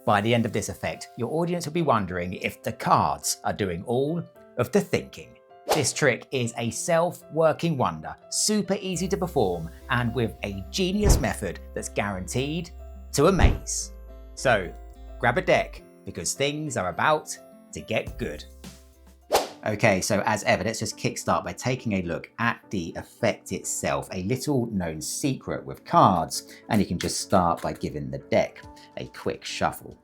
By the end of this effect, your audience will be wondering if the cards are doing all of the thinking. This trick is a self-working wonder, super easy to perform, and with a genius method that's guaranteed to amaze. So, grab a deck, because things are about to get good. Okay, so as ever, let's just kickstart by taking a look at the effect itself, a little known secret with cards, and you can just start by giving the deck a quick shuffle.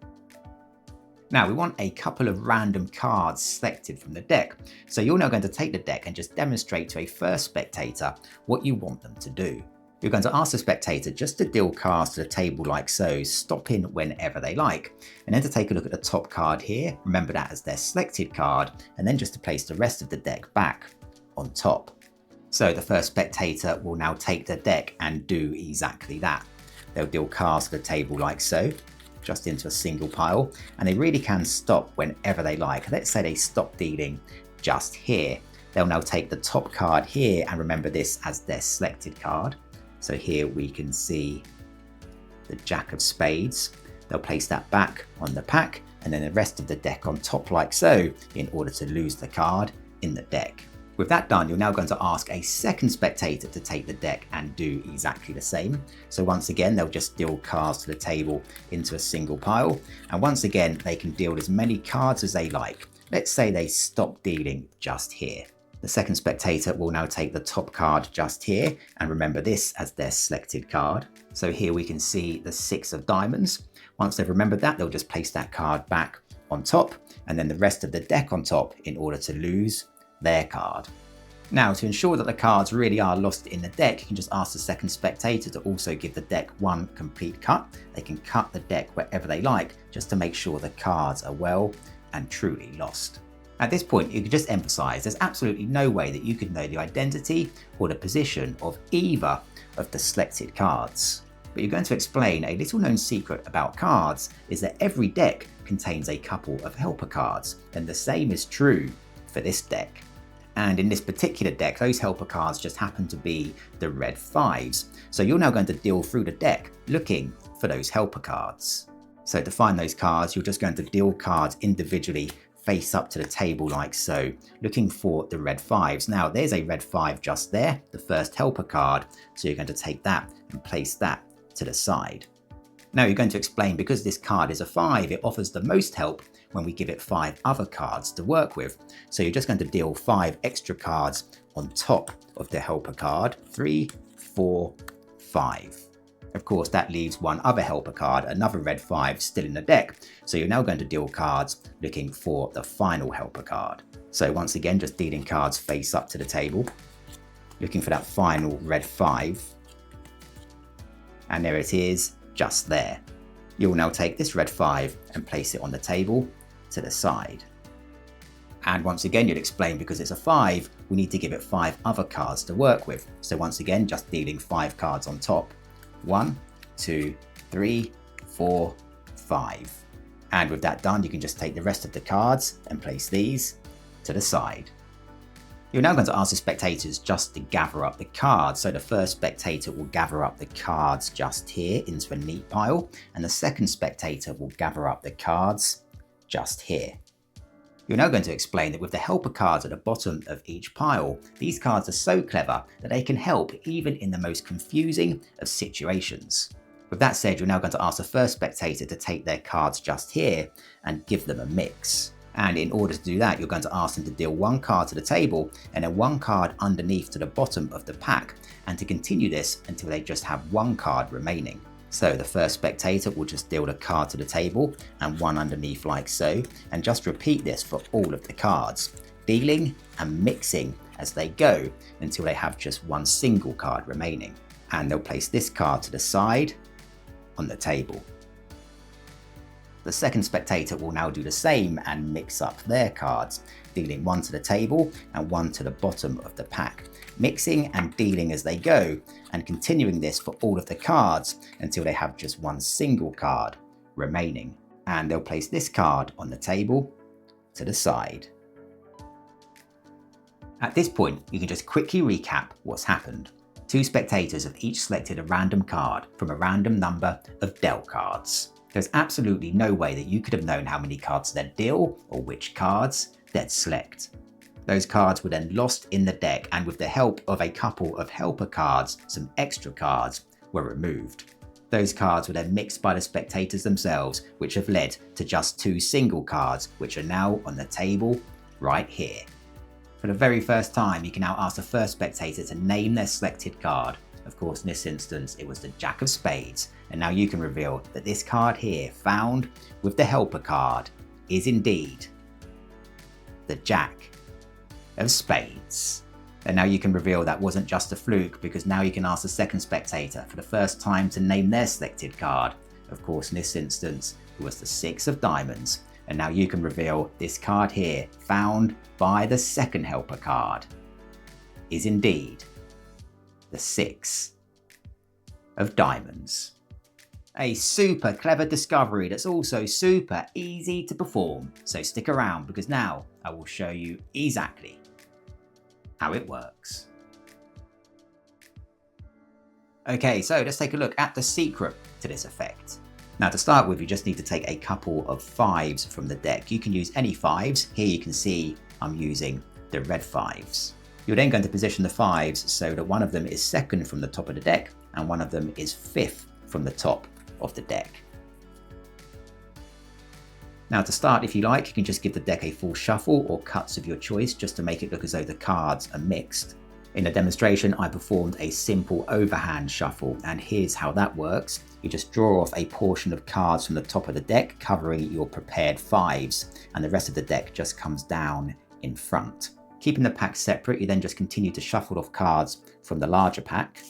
Now we want a couple of random cards selected from the deck, so you're now going to take the deck and just demonstrate to a first spectator what you want them to do. You're going to ask the spectator just to deal cards to the table like so, stopping whenever they like, and then to take a look at the top card here, remember that as their selected card, and then just to place the rest of the deck back on top. So the first spectator will now take the deck and do exactly that. They'll deal cards to the table like so, just into a single pile, and they really can stop whenever they like. Let's say they stop dealing just here. They'll now take the top card here, and remember this as their selected card. So here we can see the Jack of Spades. They'll place that back on the pack, and then the rest of the deck on top like so, in order to lose the card in the deck. With that done, you're now going to ask a second spectator to take the deck and do exactly the same. So once again, they'll just deal cards to the table into a single pile. And once again, they can deal as many cards as they like. Let's say they stop dealing just here. The second spectator will now take the top card just here, and remember this as their selected card. So here we can see the 6 of diamonds. Once they've remembered that, they'll just place that card back on top, and then the rest of the deck on top in order to lose their card. Now, to ensure that the cards really are lost in the deck, you can just ask the second spectator to also give the deck one complete cut. They can cut the deck wherever they like, just to make sure the cards are well and truly lost. At this point, you can just emphasize there's absolutely no way that you could know the identity or the position of either of the selected cards. But you're going to explain a little known secret about cards is that every deck contains a couple of helper cards, and the same is true for this deck. And in this particular deck, those helper cards just happen to be the red 5s. So you're now going to deal through the deck looking for those helper cards. So to find those cards, you're just going to deal cards individually face up to the table like so, looking for the red 5s. Now there's a red 5 just there, the first helper card. So you're going to take that and place that to the side. Now you're going to explain because this card is a 5, it offers the most help when we give it 5 other cards to work with. So you're just going to deal 5 extra cards on top of the helper card, 3, 4, 5. Of course, that leaves one other helper card, another red 5 still in the deck. So you're now going to deal cards looking for the final helper card. So once again, just dealing cards face up to the table, looking for that final red 5. And there it is, just there. You'll now take this red 5 and place it on the table to the side. And once again, you'd explain because it's a 5, we need to give it 5 other cards to work with. So once again, just dealing 5 cards on top. 1, 2, 3, 4, 5. And with that done, you can just take the rest of the cards and place these to the side. You're now going to ask the spectators just to gather up the cards. So the first spectator will gather up the cards just here into a neat pile, and the second spectator will gather up the cards just here. You're now going to explain that with the helper cards at the bottom of each pile, these cards are so clever that they can help even in the most confusing of situations. With that said, you're now going to ask the first spectator to take their cards just here and give them a mix. And in order to do that, you're going to ask them to deal 1 card to the table and then 1 card underneath to the bottom of the pack, and to continue this until they just have 1 card remaining. So the first spectator will just deal a card to the table and 1 underneath like so, and just repeat this for all of the cards, dealing and mixing as they go until they have just 1 single card remaining. And they'll place this card to the side on the table. The second spectator will now do the same and mix up their cards, dealing 1 to the table and 1 to the bottom of the pack, mixing and dealing as they go, and continuing this for all of the cards until they have just 1 single card remaining. And they'll place this card on the table to the side. At this point, you can just quickly recap what's happened. 2 spectators have each selected a random card from a random number of dealt cards. There's absolutely no way that you could have known how many cards they'd deal or which cards they'd select. Those cards were then lost in the deck, and with the help of a couple of helper cards, some extra cards were removed. Those cards were then mixed by the spectators themselves, which have led to just 2 single cards, which are now on the table right here. For the very first time, you can now ask the first spectator to name their selected card. Of course, in this instance, it was the Jack of Spades. And now you can reveal that this card here, found with the helper card, is indeed the Jack of Spades. And now you can reveal that wasn't just a fluke, because now you can ask the second spectator for the first time to name their selected card. Of course, in this instance, it was the 6 of Diamonds. And now you can reveal this card here, found by the second helper card, is indeed the 6 of Diamonds. A super clever discovery that's also super easy to perform. So stick around, because now I will show you exactly how it works. Okay, so let's take a look at the secret to this effect. Now, to start with, you just need to take a couple of 5s from the deck. You can use any 5s. Here you can see I'm using the red 5s. You're then going to position the 5s so that one of them is second from the top of the deck and one of them is 5th from the top of the deck. Now, to start, if you like, you can just give the deck a full shuffle or cuts of your choice, just to make it look as though the cards are mixed. In the demonstration, I performed a simple overhand shuffle, and here's how that works. You just draw off a portion of cards from the top of the deck, covering your prepared 5s, and the rest of the deck just comes down in front. Keeping the pack separate, you then just continue to shuffle off cards from the larger pack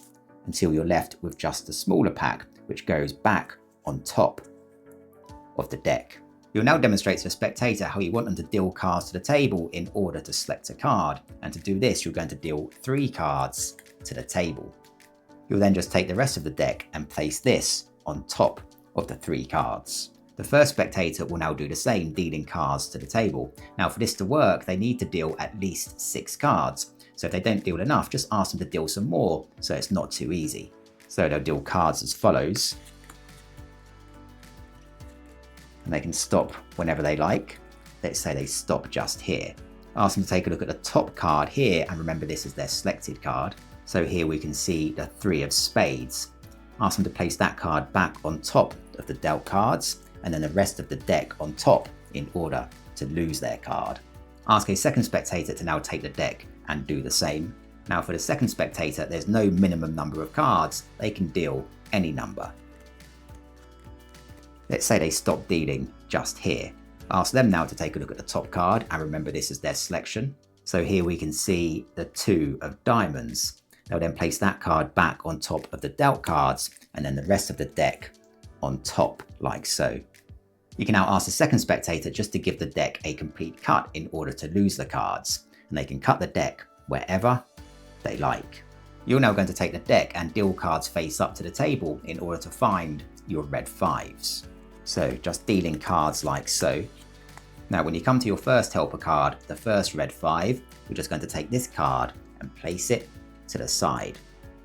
until you're left with just the smaller pack, which goes back on top of the deck. You'll now demonstrate to the spectator how you want them to deal cards to the table in order to select a card. And to do this, you're going to deal 3 cards to the table. You'll then just take the rest of the deck and place this on top of the 3 cards. The first spectator will now do the same, dealing cards to the table. Now, for this to work, they need to deal at least 6 cards. So if they don't deal enough, just ask them to deal some more, so it's not too easy. So they'll deal cards as follows. And they can stop whenever they like. Let's say they stop just here. Ask them to take a look at the top card here, and remember this is their selected card. So here we can see the 3 of Spades. Ask them to place that card back on top of the dealt cards, and then the rest of the deck on top in order to lose their card. Ask a second spectator to now take the deck and do the same. Now, for the second spectator, there's no minimum number of cards. They can deal any number. Let's say they stop dealing just here. Ask them now to take a look at the top card, and remember this is their selection. So here we can see the 2 of Diamonds. They'll then place that card back on top of the dealt cards, and then the rest of the deck on top, like so. You can now ask the second spectator just to give the deck a complete cut in order to lose the cards, and they can cut the deck wherever they like. You're now going to take the deck and deal cards face up to the table in order to find your red 5s. So just dealing cards like so. Now when you come to your first helper card, the first red 5, you're just going to take this card and place it to the side.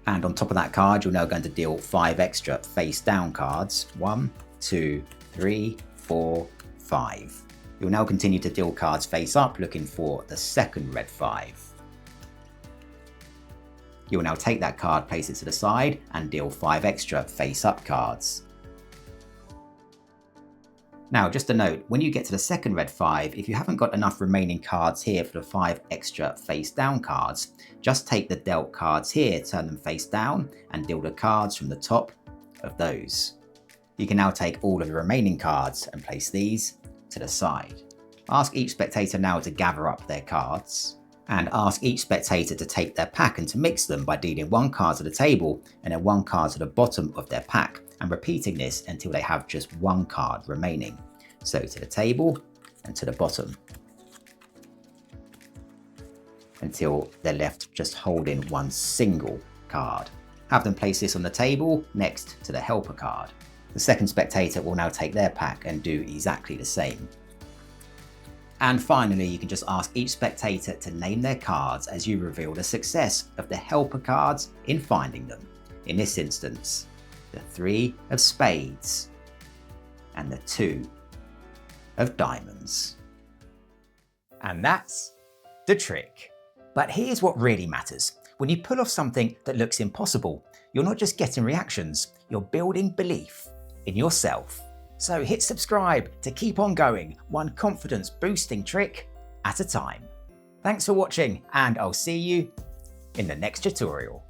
And on top of that card, you're now going to deal 5 extra face down cards. 1, 2, 3, 4, 5. You'll now continue to deal cards face up, looking for the second red 5. You'll now take that card, place it to the side, and deal 5 extra face up cards. Now, just a note, when you get to the second red 5, if you haven't got enough remaining cards here for the 5 extra face down cards, just take the dealt cards here, turn them face down, and deal the cards from the top of those. You can now take all of the remaining cards and place these to the side. Ask each spectator now to gather up their cards, and ask each spectator to take their pack and to mix them by dealing 1 card to the table and then 1 card to the bottom of their pack, and repeating this until they have just 1 card remaining. So to the table and to the bottom, until they're left just holding 1 single card. Have them place this on the table next to the helper card. The second spectator will now take their pack and do exactly the same. And finally, you can just ask each spectator to name their cards as you reveal the success of the helper cards in finding them. In this instance, the 3 of Spades, and the 2 of diamonds. And that's the trick. But here's what really matters. When you pull off something that looks impossible, you're not just getting reactions, you're building belief in yourself. So hit subscribe to keep on going, one confidence boosting trick at a time. Thanks for watching, and I'll see you in the next tutorial.